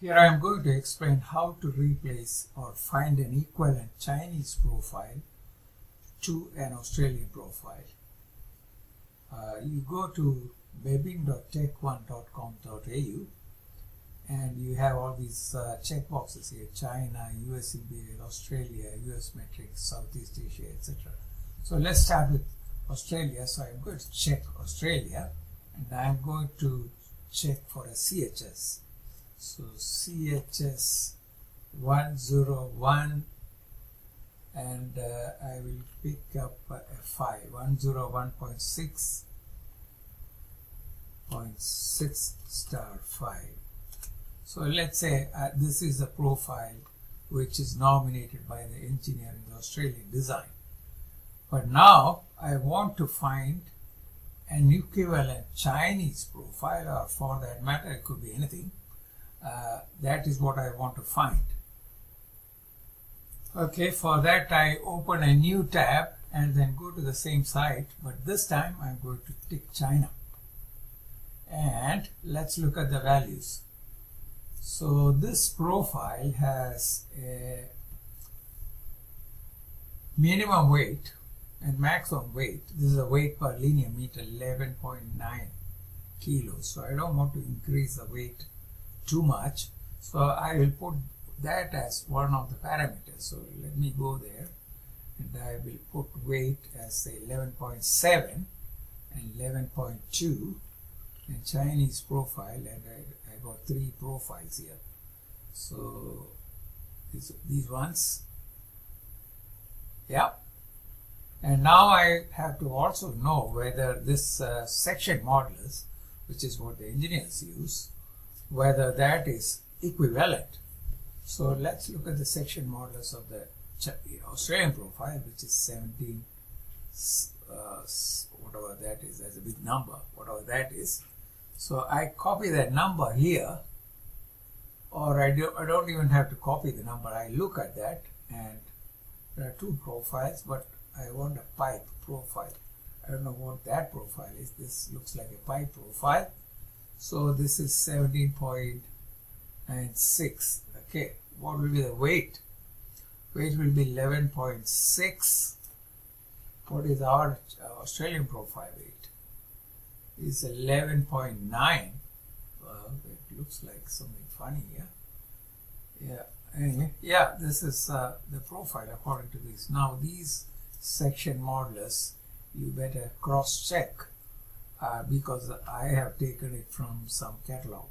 Here I am going to explain how to replace or find an equivalent Chinese profile to an Australian profile. You go to webbing.tech1.com.au and you have all these checkboxes here: China, US Imperial, Australia, US metric, Southeast Asia, etc. So let's start with Australia. So I'm going to check Australia and I'm going to check for a CHS. So CHS 101, and I will pick up a 5, 101.6.6*5. So let's say this is a profile which is nominated by the engineer in the Australian design. But now I want to find an equivalent Chinese profile, or for that matter it could be anything. That is what I want to find. Okay, for that I open a new tab and then go to the same site, but this time I'm going to tick China. And let's look at the values. So this profile has a minimum weight and maximum weight. This is a weight per linear meter, 11.9 kilos. So I don't want to increase the weight too much. So I will put that as one of the parameters. So let me go there and I will put weight as say 11.7 and 11.2 and Chinese profile, and I got 3 profiles here. So these ones, yeah. And now I have to also know whether this section modulus, which is what the engineers use, whether that is equivalent. So let's look at the section modulus of the Australian profile, which is 17, whatever that is, as a big number, whatever that is. So I copy that number here, or I don't even have to copy the number. I look at that, and there are 2 profiles, but I want a pipe profile. I don't know what that profile is. This looks like a pipe profile. So this is 17.96. Okay, what will be the weight? Weight will be 11.6. What is our Australian profile weight? Is 11.9. Well, it looks like something funny here. Yeah. Anyway, yeah, this is the profile according to this. Now these section modulus you better cross check because I have taken it from some catalog.